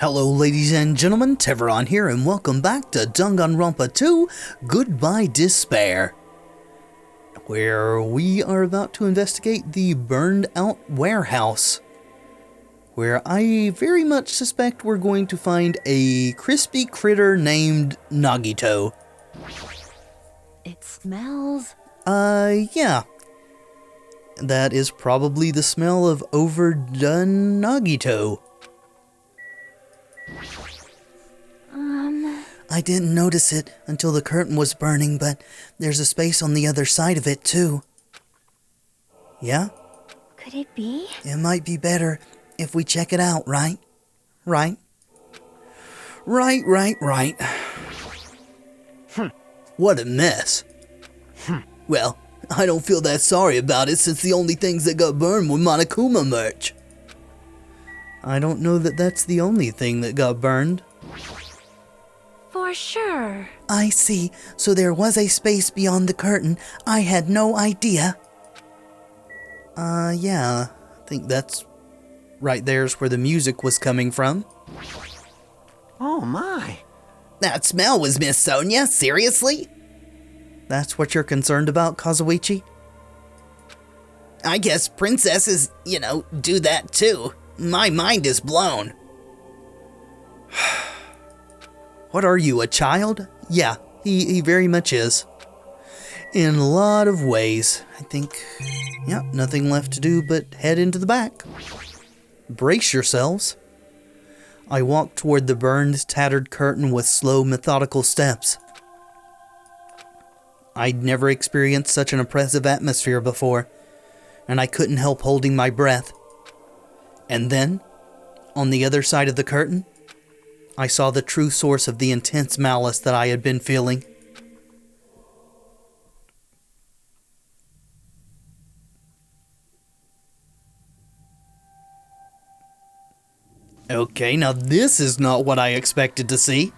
Hello ladies and gentlemen, Tevaron here and welcome back to Danganronpa 2, Goodbye Despair, where we are about to investigate the burned out warehouse, where I very much suspect we're going to find a crispy critter named Nagito. It smells... yeah. That is probably the smell of overdone Nagito. I didn't notice it until the curtain was burning, but there's a space on the other side of it, too. Yeah? Could it be? It might be better if we check it out, right? Right. What a mess. Well, I don't feel that sorry about it since the only things that got burned were Monokuma merch. I don't know that that's the only thing that got burned. For sure. I see. So there was a space beyond the curtain. I had no idea. Yeah. I think that's right there's where the music was coming from. Oh my. That smell was Miss Sonia? Seriously? That's what you're concerned about, Kazuichi? I guess princesses, do that too. My mind is blown. What are you, a child? Yeah, he very much is. In a lot of ways. I think, nothing left to do but head into the back. Brace yourselves. I walked toward the burned, tattered curtain with slow, methodical steps. I'd never experienced such an oppressive atmosphere before, and I couldn't help holding my breath. And then, on the other side of the curtain, I saw the true source of the intense malice that I had been feeling. Okay, now this is not what I expected to see.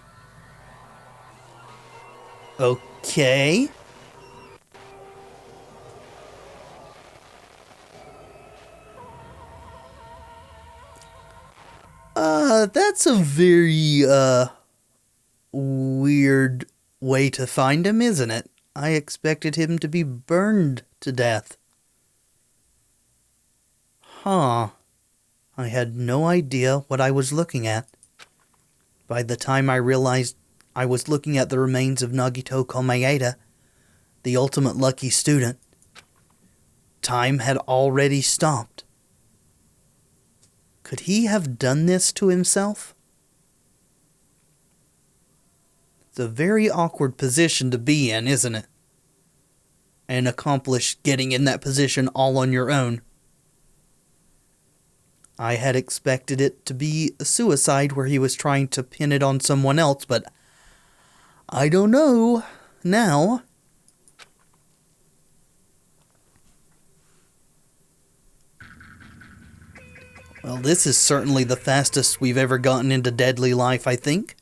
Okay. That's a very, weird way to find him, isn't it? I expected him to be burned to death. Huh. I had no idea what I was looking at. By the time I realized I was looking at the remains of Nagito Komaeda, the ultimate lucky student, time had already stopped. Could he have done this to himself? It's a very awkward position to be in, isn't it? And accomplish getting in that position all on your own. I had expected it to be a suicide where he was trying to pin it on someone else, but I don't know now. Well, this is certainly the fastest we've ever gotten into deadly life, I think.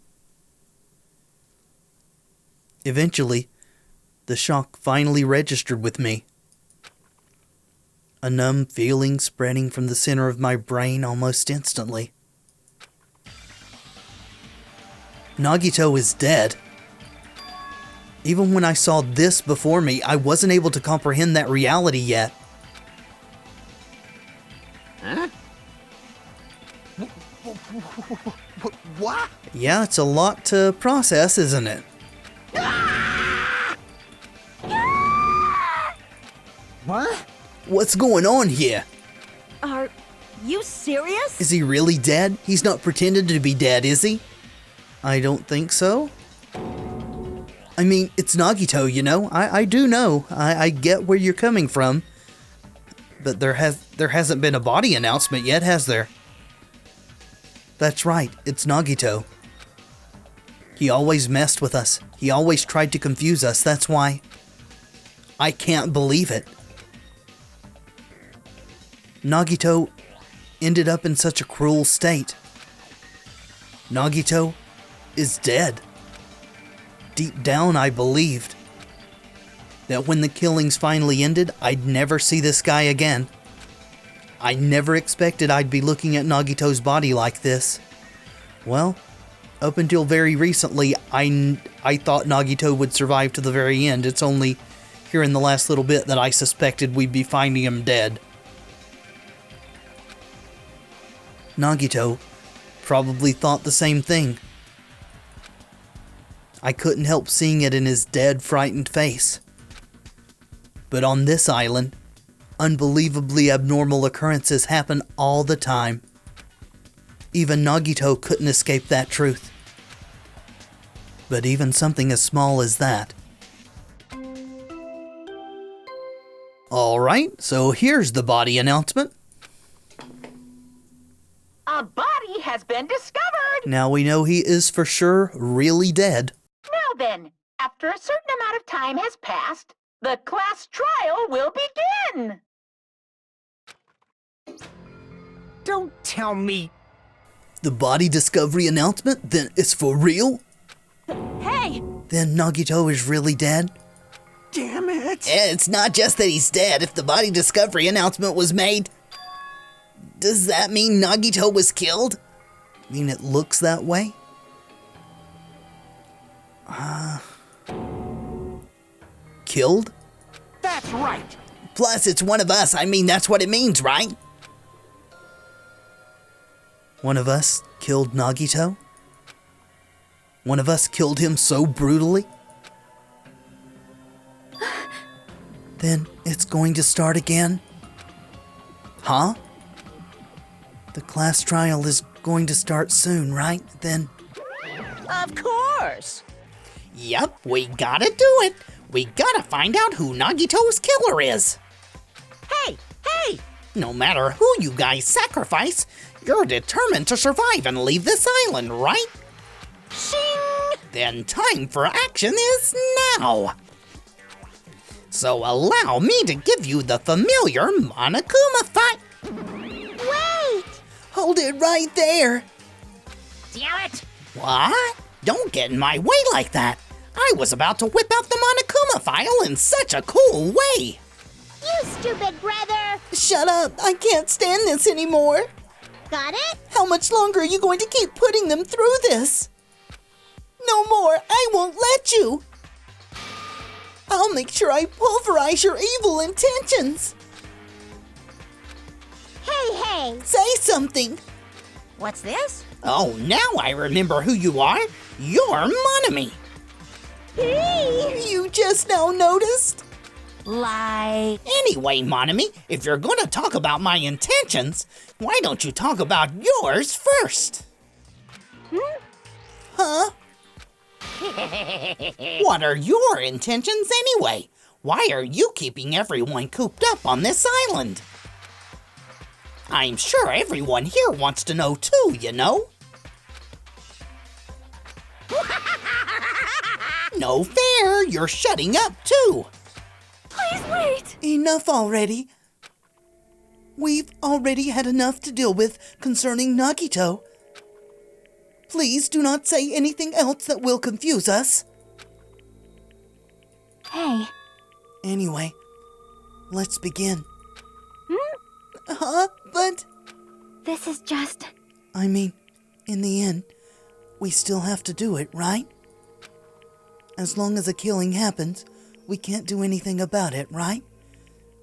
Eventually, the shock finally registered with me. A numb feeling spreading from the center of my brain almost instantly. Nagito is dead. Even when I saw this before me, I wasn't able to comprehend that reality yet. Huh? What? Yeah, it's a lot to process, isn't it? What? What's going on here? Are you serious? Is he really dead? He's not pretending to be dead, is he? I don't think so. I mean, it's Nagito, I do know. I get where you're coming from. But there hasn't been a body announcement yet, has there? That's right, it's Nagito. He always messed with us. He always tried to confuse us, that's why. I can't believe it. Nagito ended up in such a cruel state. Nagito is dead. Deep down, I believed that when the killings finally ended, I'd never see this guy again. I never expected I'd be looking at Nagito's body like this. Well, up until very recently, I thought Nagito would survive to the very end. It's only here in the last little bit that I suspected we'd be finding him dead. Nagito probably thought the same thing. I couldn't help seeing it in his dead, frightened face. But on this island, unbelievably abnormal occurrences happen all the time. Even Nagito couldn't escape that truth. But even something as small as that. Alright, so here's the body announcement. A body has been discovered! Now we know he is for sure really dead. Now then, after a certain amount of time has passed, the class trial will begin! Don't tell me. The body discovery announcement? Then it's for real? Hey! Then Nagito is really dead? Damn it. It's not just that he's dead. If the body discovery announcement was made, does that mean Nagito was killed? I mean, it looks that way. Killed? That's right. Plus, it's one of us. I mean, that's what it means, right? One of us killed Nagito? One of us killed him so brutally? Then it's going to start again? Huh? The class trial is going to start soon, right? Then... Of course! Yep, we gotta do it. We gotta find out who Nagito's killer is. Hey! Hey! No matter who you guys sacrifice, you're determined to survive and leave this island, right? Shing! Then time for action is now. So allow me to give you the familiar Monokuma fight. Wait! Hold it right there. Damn it! What? Don't get in my way like that. I was about to whip out the Monokuma file in such a cool way. You stupid brother! Shut up. I can't stand this anymore. Got it? How much longer are you going to keep putting them through this? No more. I won't let you. I'll make sure I pulverize your evil intentions. Hey! Say something. What's this? Oh, now I remember who you are. You're Monami. You just now noticed? Like... Anyway, Monami, if you're going to talk about my intentions, why don't you talk about yours first? Huh? What are your intentions anyway? Why are you keeping everyone cooped up on this island? I'm sure everyone here wants to know too, you know? No fair, you're shutting up too. Please wait! Enough already. We've already had enough to deal with concerning Nagito. Please do not say anything else that will confuse us. Hey. Anyway, let's begin. Huh? But... This is just... I mean, in the end, we still have to do it, right? As long as a killing happens, we can't do anything about it, right?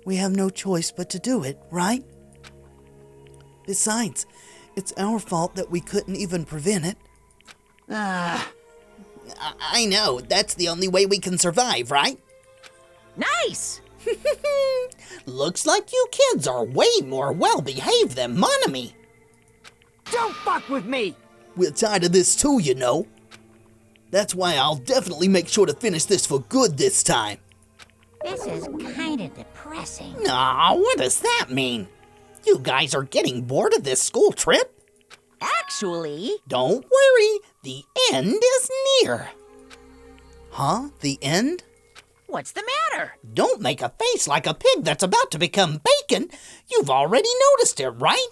We have no choice but to do it, right? Besides, it's our fault that we couldn't even prevent it. I know, that's the only way we can survive, right? Nice! Looks like you kids are way more well-behaved than Monami. Don't fuck with me. We're tired of this too, you know. That's why I'll definitely make sure to finish this for good this time. This is kinda depressing. Aw, what does that mean? You guys are getting bored of this school trip? Actually... Don't worry, the end is near. Huh? The end? What's the matter? Don't make a face like a pig that's about to become bacon. You've already noticed it, right?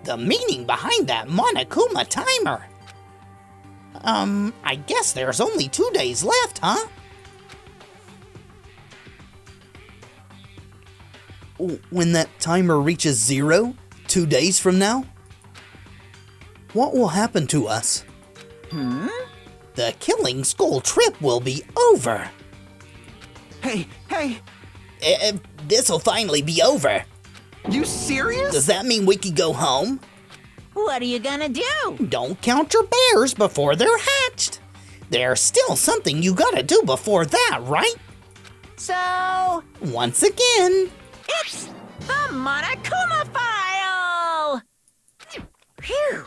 The meaning behind that Monokuma timer. I guess there's only 2 days left, huh? When that timer reaches 0, 2 days from now? What will happen to us? The killing school trip will be over. Hey, This'll finally be over. you serious? Does that mean we can go home? What are you gonna do? Don't count your bears before they're hatched. There's still something you gotta do before that, right? So, Once again, it's the Monokuma file! Phew.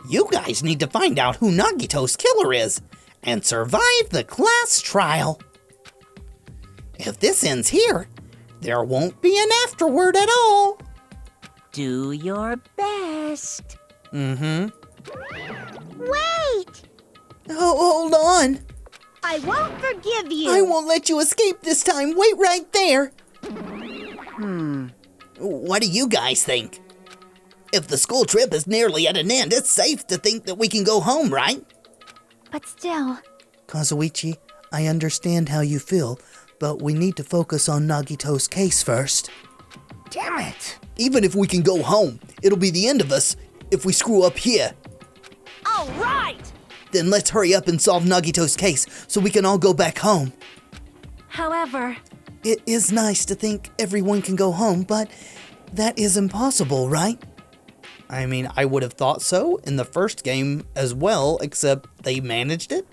you guys need to find out who Nagito's killer is and survive the class trial. If this ends here, there won't be an afterword at all. Do your best. Wait! Oh, hold on. I won't forgive you. I won't let you escape this time. Wait right there. What do you guys think? If the school trip is nearly at an end, it's safe to think that we can go home, right? But still, Kazuichi, I understand how you feel, but we need to focus on Nagito's case first. Damn it. Even if we can go home, it'll be the end of us if we screw up here. All right! Then let's hurry up and solve Nagito's case so we can all go back home. however, It is nice to think everyone can go home, but that is impossible, right? I mean, I would have thought so in the first game as well, except they managed it.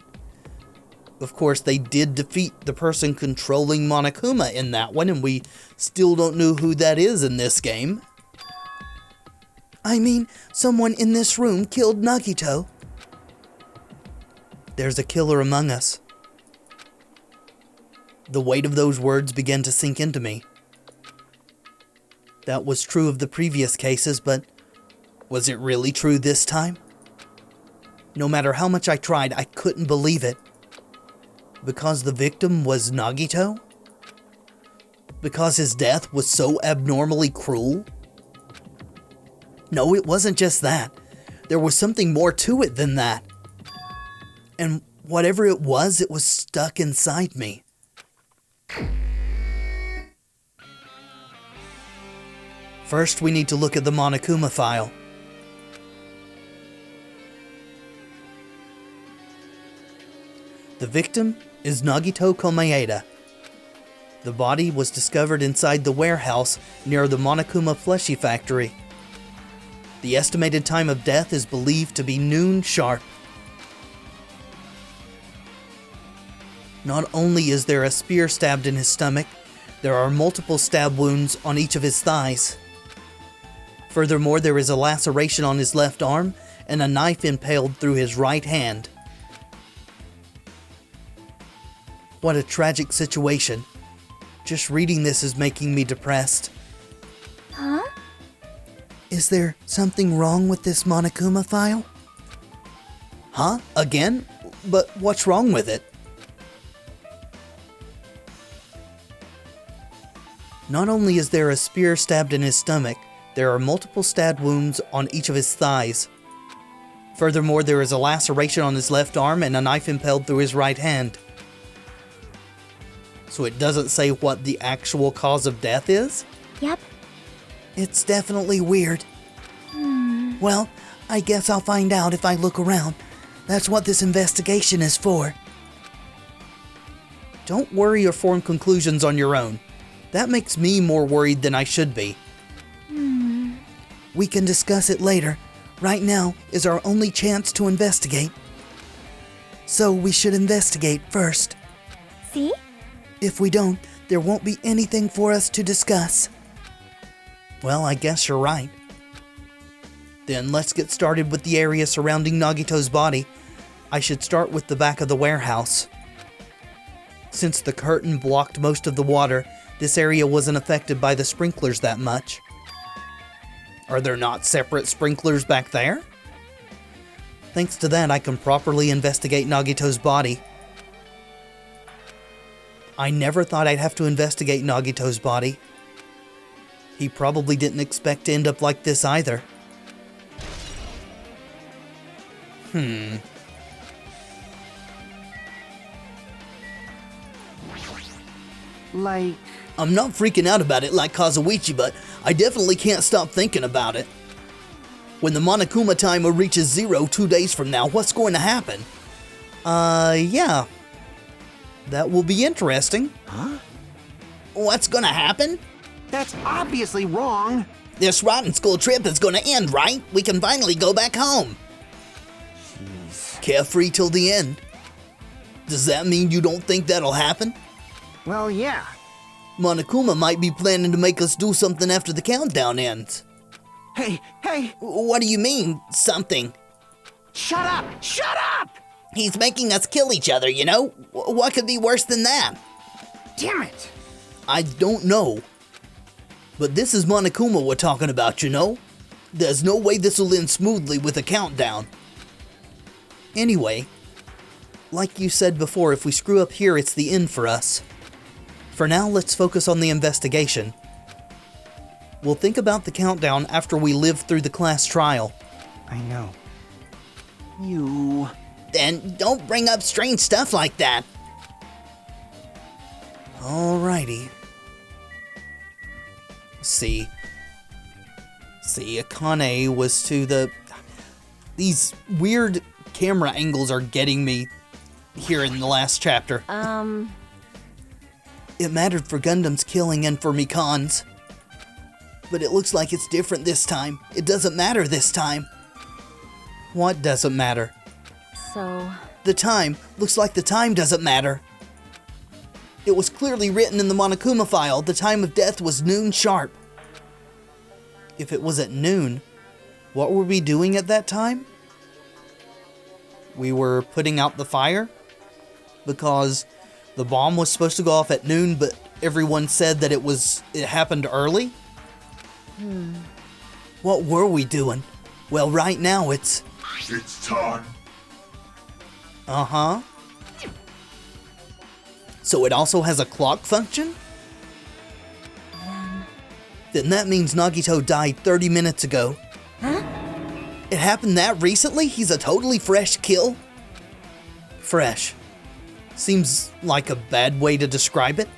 Of course, they did defeat the person controlling Monokuma in that one, and we still don't know who that is in this game. I mean, someone in this room killed Nagito. There's a killer among us. The weight of those words began to sink into me. That was true of the previous cases, but was it really true this time? No matter how much I tried, I couldn't believe it. Because the victim was Nagito? Because his death was so abnormally cruel? No, it wasn't just that. There was something more to it than that. And whatever it was stuck inside me. First, we need to look at the Monokuma file. The victim is Nagito Komaeda. The body was discovered inside the warehouse near the Monokuma Fleshy factory. The estimated time of death is believed to be noon sharp. Not only is there a spear stabbed in his stomach, there are multiple stab wounds on each of his thighs. Furthermore, there is a laceration on his left arm and a knife impaled through his right hand. What a tragic situation. Just reading this is making me depressed. huh? Is there something wrong with this Monokuma file? Huh? Again? But what's wrong with it? Not only is there a spear stabbed in his stomach, there are multiple stab wounds on each of his thighs. Furthermore, there is a laceration on his left arm and a knife impaled through his right hand. So it doesn't say what the actual cause of death is? Yep. It's definitely weird. Well, I guess I'll find out if I look around. That's what this investigation is for. Don't worry or form conclusions on your own. That makes me more worried than I should be. We can discuss it later. Right now is our only chance to investigate. So we should investigate first. See? If we don't, there won't be anything for us to discuss. Well, I guess you're right. Then let's get started with the area surrounding Nagito's body. I should start with the back of the warehouse. Since the curtain blocked most of the water, this area wasn't affected by the sprinklers that much. Are there not separate sprinklers back there? Thanks to that, I can properly investigate Nagito's body. I never thought I'd have to investigate Nagito's body. He probably didn't expect to end up like this either. Like, I'm not freaking out about it like Kazuichi, but I definitely can't stop thinking about it. When the Monokuma timer reaches 0 2 days from now, what's going to happen? Yeah. That will be interesting. Huh? What's gonna happen? That's obviously wrong. This rotten school trip is gonna end, right? We can finally go back home. Jeez. Carefree till the end. Does that mean you don't think that'll happen? Well, yeah. Monokuma might be planning to make us do something after the countdown ends. Hey, What do you mean, something? shut up! Shut up! He's making us kill each other, you know? What could be worse than that? Damn it! I don't know. But this is Monokuma we're talking about, you know? There's no way this will end smoothly with a countdown. Anyway, like you said before, if we screw up here, it's the end for us. For now, let's focus on the investigation. We'll think about the countdown after we live through the class trial. I know. You... Then don't bring up strange stuff like that. Alrighty. See, Akane was to the... These weird camera angles are getting me here in the last chapter. It mattered for Gundam's killing and for Mikan's. But it looks like it's different this time. It doesn't matter this time. What doesn't matter? So, The time. Looks like the time doesn't matter. It was clearly written in the Monokuma file. The time of death was noon sharp. If it was at noon, what were we doing at that time? We were putting out the fire? Because the bomb was supposed to go off at noon, but everyone said that it happened early? What were we doing? Well, right now it's time. Uh-huh. So it also has a clock function? Then that means Nagito died 30 minutes ago. huh? It happened that recently? He's a totally fresh kill? Fresh. Seems like a bad way to describe it.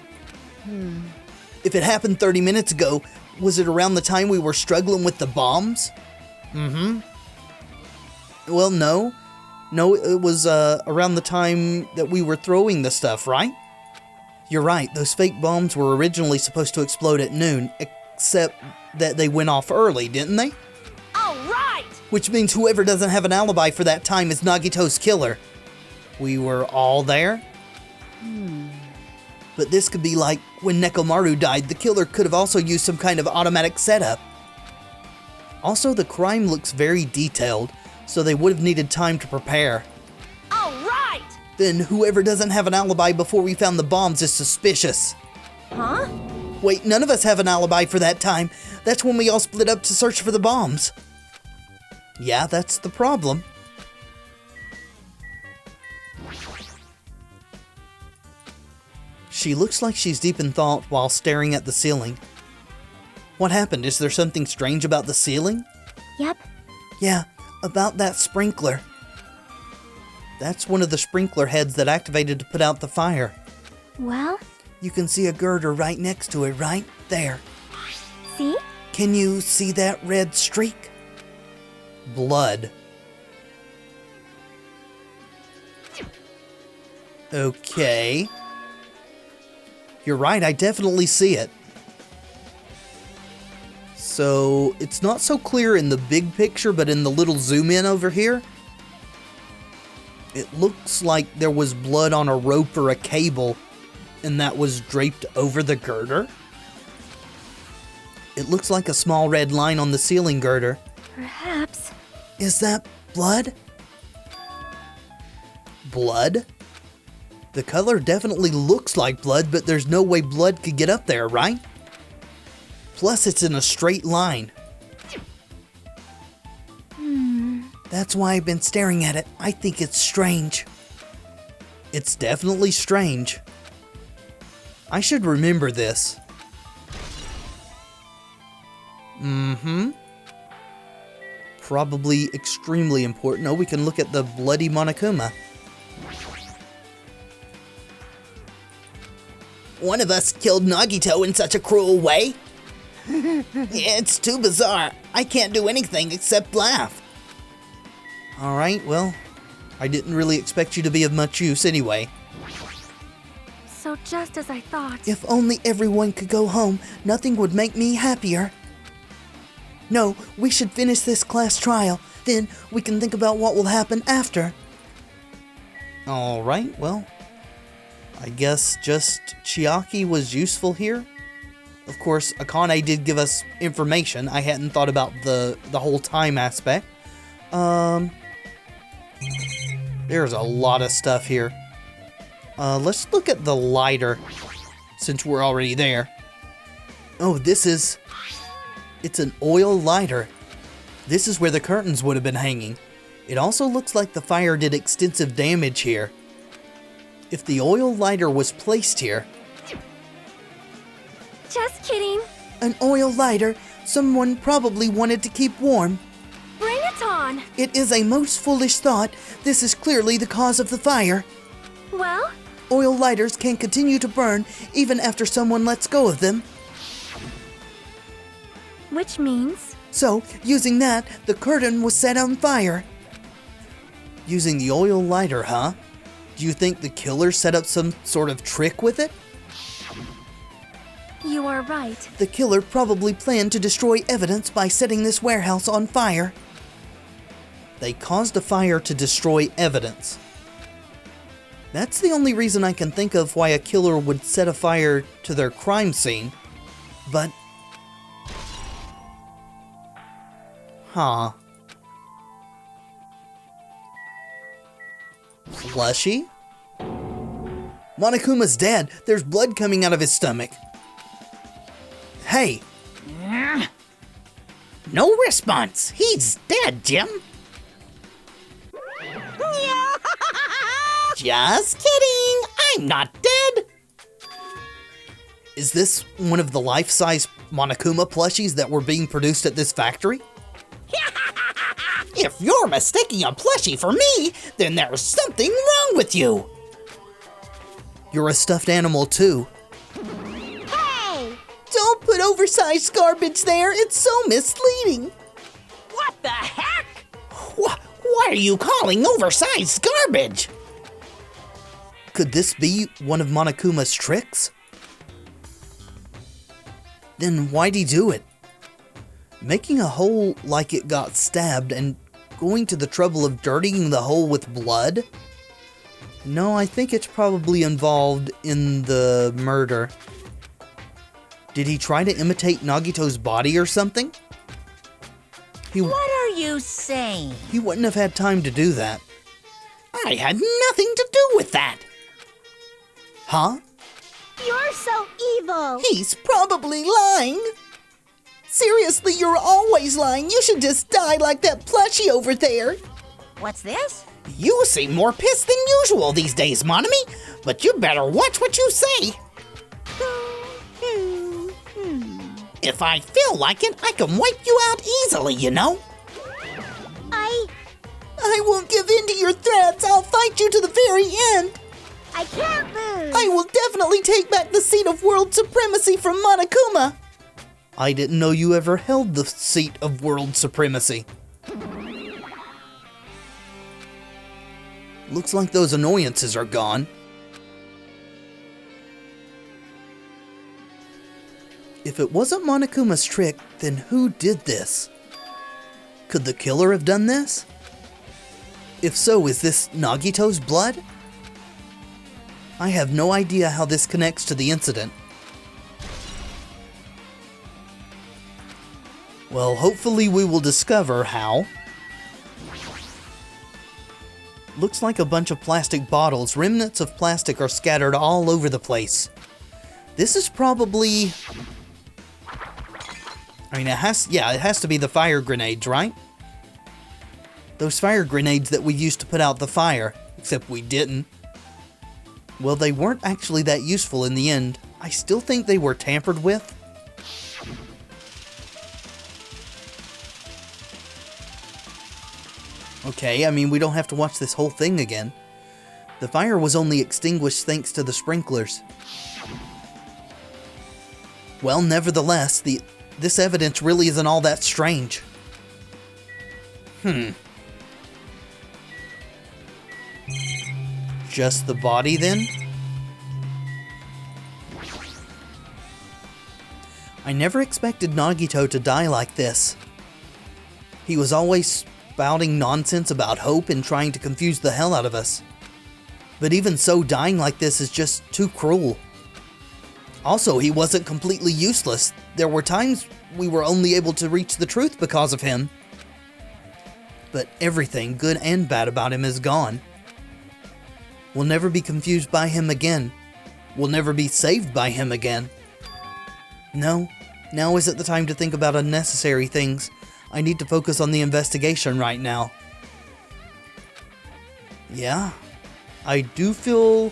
If it happened 30 minutes ago, was it around the time we were struggling with the bombs? Well, no. No, it was around the time that we were throwing the stuff, right? You're right, those fake bombs were originally supposed to explode at noon, except that they went off early, didn't they? All right! Which means whoever doesn't have an alibi for that time is Nagito's killer. We were all there? But this could be like when Nekomaru died, the killer could have also used some kind of automatic setup. Also, the crime looks very detailed, so they would have needed time to prepare. All right! Then whoever doesn't have an alibi before we found the bombs is suspicious. Huh? Wait, none of us have an alibi for that time. That's when we all split up to search for the bombs. Yeah, that's the problem. She looks like she's deep in thought while staring at the ceiling. What happened? Is there something strange about the ceiling? Yep. Yeah, about that sprinkler. That's one of the sprinkler heads that activated to put out the fire. Well, You can see a girder right next to it, right there. see? Can you see that red streak? Blood. Okay. You're right, I definitely see it. So, it's not so clear in the big picture, but in the little zoom in over here, it looks like there was blood on a rope or a cable, and that was draped over the girder. It looks like a small red line on the ceiling girder. Perhaps. Is that blood? Blood? The color definitely looks like blood, but there's no way blood could get up there, right? Plus, it's in a straight line. That's why I've been staring at it. I think it's strange. It's definitely strange. I should remember this. Probably extremely important. Oh, we can look at the bloody Monokuma. One of us killed Nagito in such a cruel way. It's too bizarre. I can't do anything except laugh. Alright, well, I didn't really expect you to be of much use anyway. So just as I thought. If only everyone could go home, nothing would make me happier. No, we should finish this class trial, then we can think about what will happen after. Alright, well, I guess just Chiaki was useful here. Of course, Akane did give us information. I hadn't thought about the whole time aspect. There's a lot of stuff here. Let's look at the lighter, since we're already there. Oh, it's an oil lighter. This is where the curtains would have been hanging. It also looks like the fire did extensive damage here. If the oil lighter was placed here... Just kidding. An oil lighter, someone probably wanted to keep warm. Bring it on. It is a most foolish thought. This is clearly the cause of the fire. Well? Oil lighters can continue to burn even after someone lets go of them. Which means? So, using that, the curtain was set on fire. Using the oil lighter, huh? Do you think the killer set up some sort of trick with it? You are right. The killer probably planned to destroy evidence by setting this warehouse on fire. They caused a fire to destroy evidence. That's the only reason I can think of why a killer would set a fire to their crime scene. But... Huh. Plushie? Monokuma's dead. There's blood coming out of his stomach. Hey. No response. He's dead, Jim. Just kidding. I'm not dead. Is this one of the life-size Monokuma plushies that were being produced at this factory? If you're mistaking a plushie for me, then there's something wrong with you. You're a stuffed animal too. Hey! Don't put oversized garbage there. It's so misleading. What the heck? What are you calling oversized garbage? Could this be one of Monokuma's tricks? Then why'd he do it? Making a hole like it got stabbed and going to the trouble of dirtying the hole with blood? No, I think it's probably involved in the murder. Did he try to imitate Nagito's body or something? What are you saying? He wouldn't have had time to do that. I had nothing to do with that. Huh? You're so evil. He's probably lying. Seriously, you're always lying. You should just die like that plushie over there. What's this? You seem more pissed than usual these days, Monami, but you better watch what you say. If I feel like it, I can wipe you out easily, you know? I won't give in to your threats. I'll fight you to the very end. I can't lose. I will definitely take back the seat of world supremacy from Monokuma. I didn't know you ever held the seat of world supremacy. Looks like those annoyances are gone. If it wasn't Monokuma's trick, then who did this? Could the killer have done this? If so, is this Nagito's blood? I have no idea how this connects to the incident. Well, hopefully we will discover how. Looks like a bunch of plastic bottles. Remnants of plastic are scattered all over the place. This is probably... I mean, it has to be the fire grenades, right? Those fire grenades that we used to put out the fire, except we didn't. Well, they weren't actually that useful in the end. I still think they were tampered with. Okay, I mean, we don't have to watch this whole thing again. The fire was only extinguished thanks to the sprinklers. Well, nevertheless, this evidence really isn't all that strange. Just the body then? I never expected Nagito to die like this. He was always spouting nonsense about hope and trying to confuse the hell out of us. But even so, dying like this is just too cruel. Also, he wasn't completely useless. There were times we were only able to reach the truth because of him. But everything, good and bad, about him is gone. We'll never be confused by him again. We'll never be saved by him again. No, now isn't the time to think about unnecessary things. I need to focus on the investigation right now. Yeah, I do feel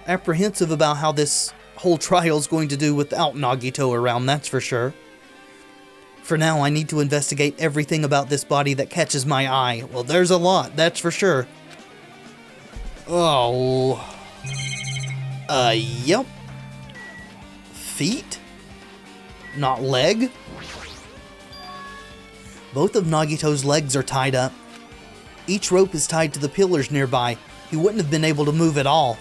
apprehensive about how this whole trial's going to do without Nagito around, that's for sure. For now, I need to investigate everything about this body that catches my eye. Well, there's a lot, that's for sure. Oh. Yep. Feet? Not leg? Both of Nagito's legs are tied up. Each rope is tied to the pillars nearby. He wouldn't have been able to move at all.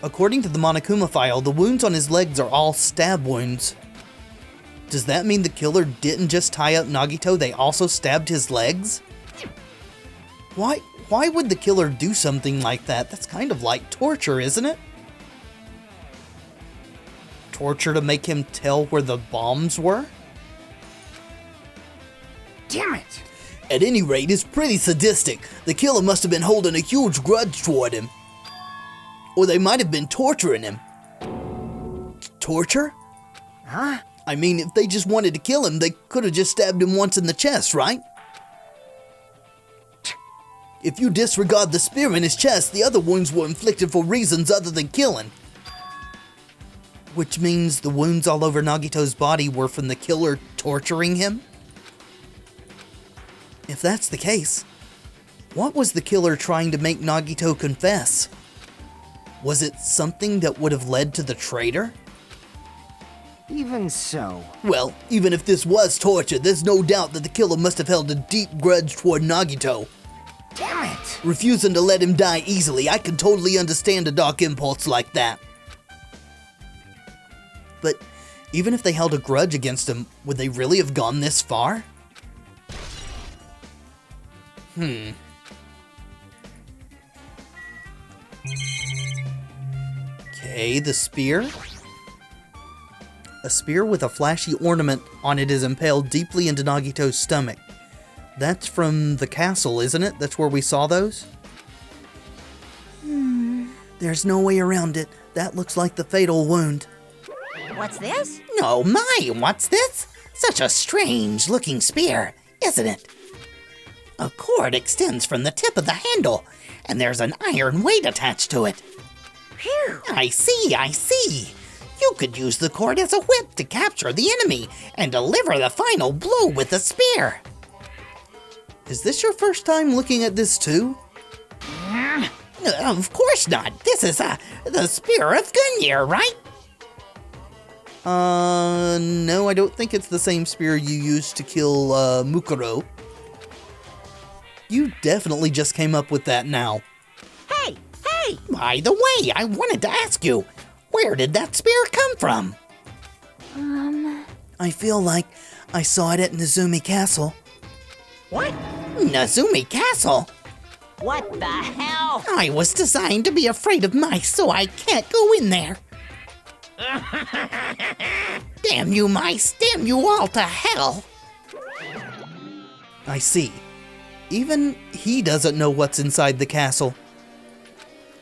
According to the Monokuma file, the wounds on his legs are all stab wounds. Does that mean the killer didn't just tie up Nagito, they also stabbed his legs? Why would the killer do something like that? That's kind of like torture, isn't it? Torture to make him tell where the bombs were? Damn it! At any rate, it's pretty sadistic. The killer must have been holding a huge grudge toward him. Or they might have been torturing him. Torture? Huh? I mean, if they just wanted to kill him, they could have just stabbed him once in the chest, right? If you disregard the spear in his chest, the other wounds were inflicted for reasons other than killing. Which means the wounds all over Nagito's body were from the killer torturing him? If that's the case, what was the killer trying to make Nagito confess? Was it something that would have led to the traitor? Even so. Well, even if this was torture, there's no doubt that the killer must have held a deep grudge toward Nagito. Damn it! Refusing to let him die easily, I can totally understand a dark impulse like that. But even if they held a grudge against him, would they really have gone this far? Okay, the spear. A spear with a flashy ornament on it is impaled deeply into Nagito's stomach. That's from the castle, isn't it? That's where we saw those? There's no way around it. That looks like the fatal wound. What's this? Oh my, what's this? Such a strange looking spear, isn't it? A cord extends from the tip of the handle, and there's an iron weight attached to it. Phew. I see. You could use the cord as a whip to capture the enemy and deliver the final blow with the spear. Is this your first time looking at this too? Of course not. This is the spear of Gungnir, right? No, I don't think it's the same spear you used to kill, Mukuro. You definitely just came up with that now. Hey! By the way, I wanted to ask you, where did that spear come from? I feel like I saw it at Nezumi Castle. What? Nezumi Castle? What the hell? I was designed to be afraid of mice, so I can't go in there. Damn you mice, damn you all to hell. I see. Even he doesn't know what's inside the castle.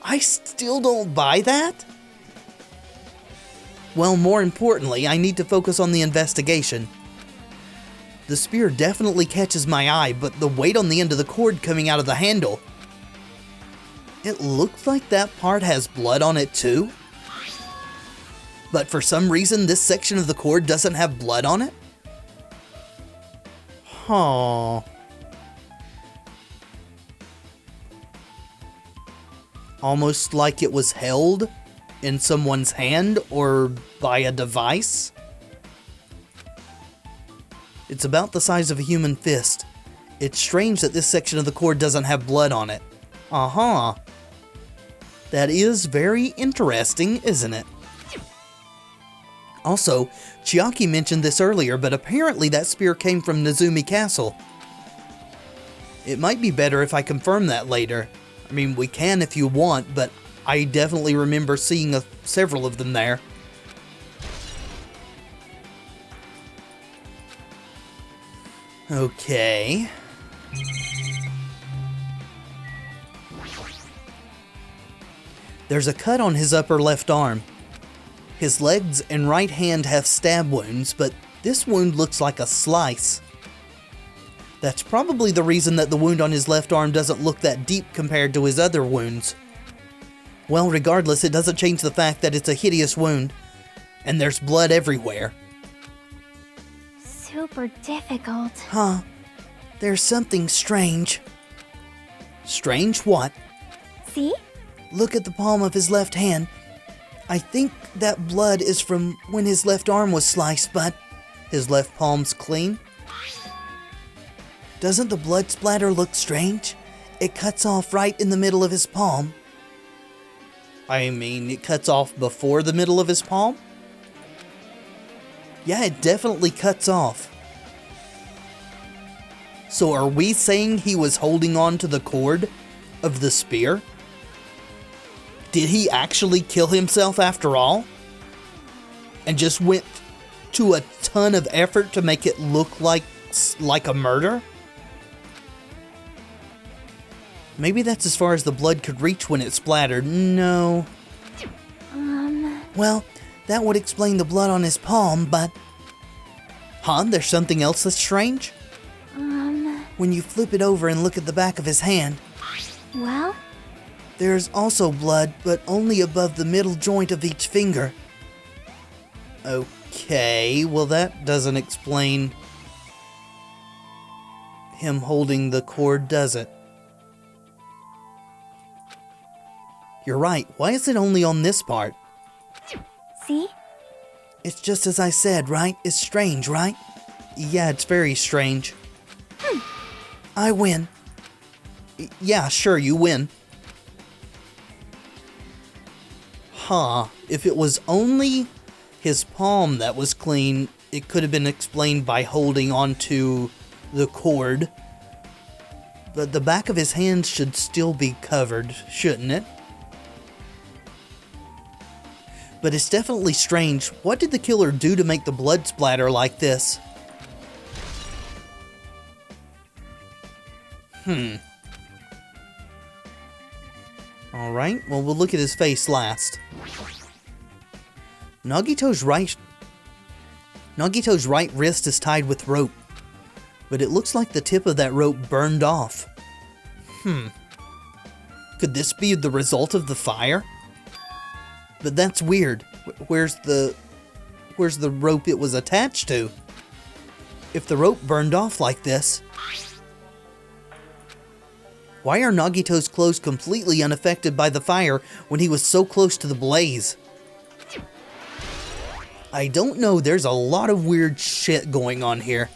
I still don't buy that? Well, more importantly, I need to focus on the investigation. The spear definitely catches my eye, but the weight on the end of the cord coming out of the handle. It looks like that part has blood on it too. But for some reason, this section of the cord doesn't have blood on it? Huh. Almost like it was held in someone's hand or by a device. It's about the size of a human fist. It's strange that this section of the cord doesn't have blood on it. Uh-huh. That is very interesting, isn't it? Also, Chiaki mentioned this earlier, but apparently that spear came from Nezumi Castle. It might be better if I confirm that later. I mean, we can if you want, but I definitely remember seeing several of them there. Okay. There's a cut on his upper left arm. His legs and right hand have stab wounds, but this wound looks like a slice. That's probably the reason that the wound on his left arm doesn't look that deep compared to his other wounds. Well, regardless, it doesn't change the fact that it's a hideous wound, and there's blood everywhere. Super difficult. Huh. There's something strange. Strange what? See? Look at the palm of his left hand. I think that blood is from when his left arm was sliced, but his left palm's clean. Doesn't the blood splatter look strange? It cuts off right in the middle of his palm. I mean, it cuts off before the middle of his palm? Yeah, it definitely cuts off. So are we saying he was holding on to the cord of the spear? Did he actually kill himself after all? And just went to a ton of effort to make it look like a murder? Maybe that's as far as the blood could reach when it splattered. No. Well, that would explain the blood on his palm, but... Huh? There's something else that's strange? When you flip it over and look at the back of his hand... Well? There's also blood, but only above the middle joint of each finger. Okay, well that doesn't explain him holding the cord, does it? You're right, why is it only on this part? See? It's just as I said, right? It's strange, right? Yeah, it's very strange. I win. Yeah, sure, you win. Huh, if it was only his palm that was clean, it could have been explained by holding onto the cord. But the back of his hand should still be covered, shouldn't it? But it's definitely strange. What did the killer do to make the blood splatter like this? Alright, well, we'll look at his face last. Nagito's right wrist is tied with rope, but it looks like the tip of that rope burned off. Could this be the result of the fire? But that's weird. Where's the rope it was attached to? If the rope burned off like this, why are Nagito's clothes completely unaffected by the fire when he was so close to the blaze? I don't know, there's a lot of weird shit going on here.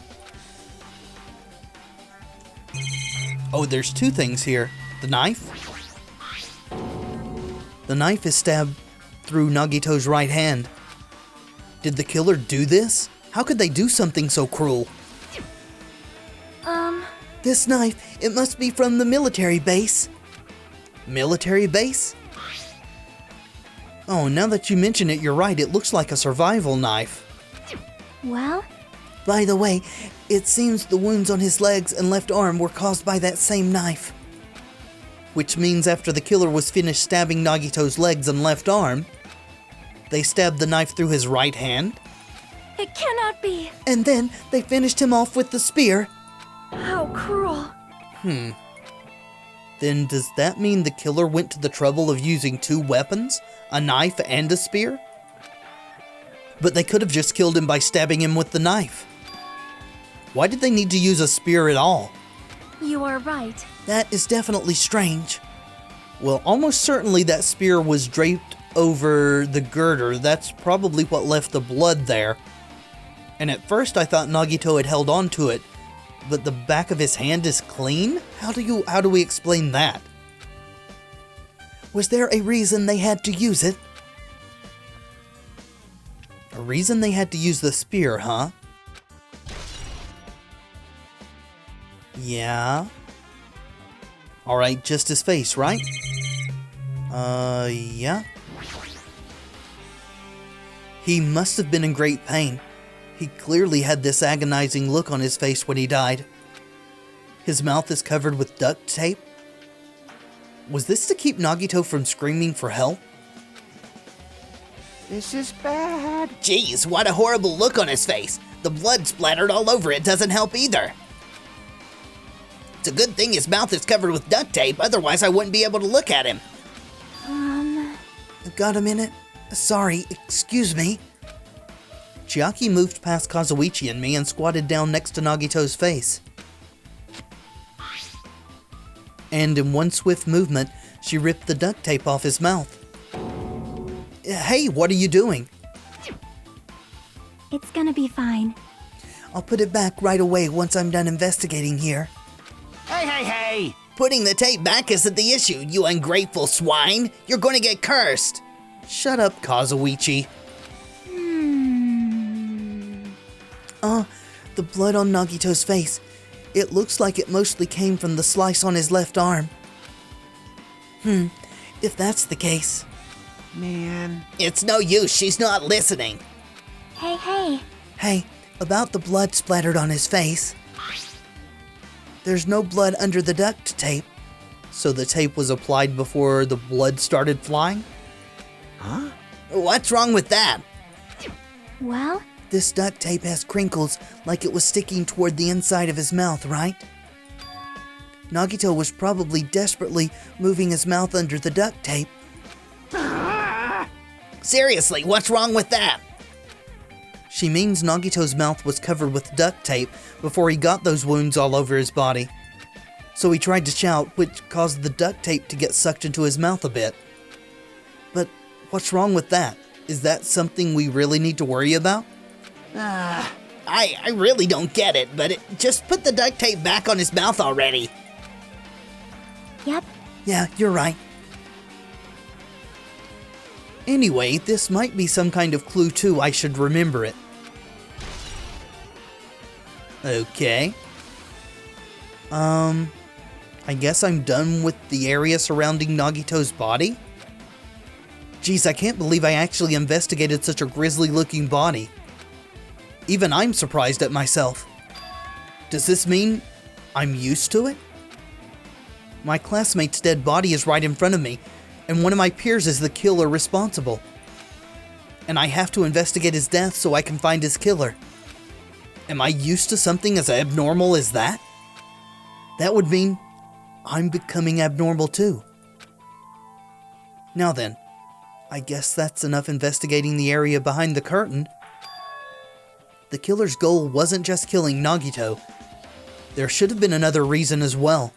Oh, there's two things here. The knife. The knife is stabbed through Nagito's right hand. Did the killer do this? How could they do something so cruel? This knife, it must be from the military base. Military base? Oh, now that you mention it, you're right. It looks like a survival knife. Well? By the way, it seems the wounds on his legs and left arm were caused by that same knife. Which means after the killer was finished stabbing Nagito's legs and left arm, they stabbed the knife through his right hand. It cannot be. And then they finished him off with the spear. How cruel. Then does that mean the killer went to the trouble of using two weapons? A knife and a spear? But they could have just killed him by stabbing him with the knife. Why did they need to use a spear at all? You are right. That is definitely strange. Well, almost certainly that spear was draped over the girder. That's probably what left the blood there. And at first I thought Nagito had held on to it, but the back of his hand is clean? How do we explain that? Was there a reason they had to use it? A reason they had to use the spear, huh? Yeah. Alright, just his face, right? Yeah. He must have been in great pain. He clearly had this agonizing look on his face when he died. His mouth is covered with duct tape. Was this to keep Nagito from screaming for help? This is bad. Jeez, what a horrible look on his face. The blood splattered all over it doesn't help either. It's a good thing his mouth is covered with duct tape, otherwise I wouldn't be able to look at him. Got a minute? Sorry, excuse me. Chiaki moved past Kazuichi and me and squatted down next to Nagito's face. And in one swift movement, she ripped the duct tape off his mouth. Hey, what are you doing? It's gonna be fine. I'll put it back right away once I'm done investigating here. Hey, hey, hey! Putting the tape back isn't the issue, you ungrateful swine. You're going to get cursed. Shut up, Kazuichi. The blood on Nagito's face. It looks like it mostly came from the slice on his left arm. If that's the case. Man. It's no use, she's not listening. Hey. Hey, about the blood splattered on his face. There's no blood under the duct tape. So the tape was applied before the blood started flying? Huh? What's wrong with that? Well, This duct tape has crinkles like it was sticking toward the inside of his mouth, right? Nagito was probably desperately moving his mouth under the duct tape. Seriously, what's wrong with that? She means Nagito's mouth was covered with duct tape before he got those wounds all over his body. So he tried to shout, which caused the duct tape to get sucked into his mouth a bit. But what's wrong with that? Is that something we really need to worry about? I really don't get it, but just put the duct tape back on his mouth already. yep. Yeah, you're right. Anyway, this might be some kind of clue too. I should remember it. Okay. I guess I'm done with the area surrounding Nagito's body? Geez, I can't believe I actually investigated such a grisly looking body. Even I'm surprised at myself. Does this mean I'm used to it? My classmate's dead body is right in front of me, and one of my peers is the killer responsible. And I have to investigate his death so I can find his killer. Am I used to something as abnormal as that? That would mean I'm becoming abnormal too. Now then, I guess that's enough investigating the area behind the curtain. The killer's goal wasn't just killing Nagito. There should have been another reason as well.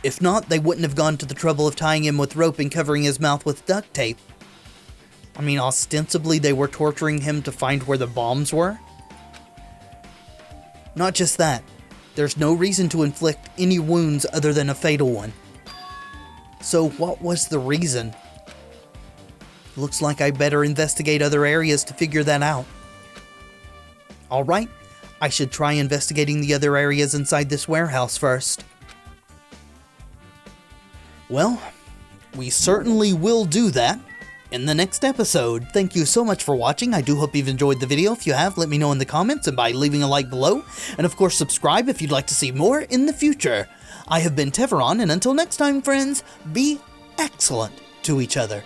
If not, they wouldn't have gone to the trouble of tying him with rope and covering his mouth with duct tape. I mean, ostensibly they were torturing him to find where the bombs were. Not just that, there's no reason to inflict any wounds other than a fatal one. So what was the reason? Looks like I better investigate other areas to figure that out. Alright, I should try investigating the other areas inside this warehouse first. Well, we certainly will do that in the next episode. Thank you so much for watching. I do hope you've enjoyed the video. If you have, let me know in the comments and by leaving a like below. And of course, subscribe if you'd like to see more in the future. I have been Tevaron, and until next time, friends, be excellent to each other.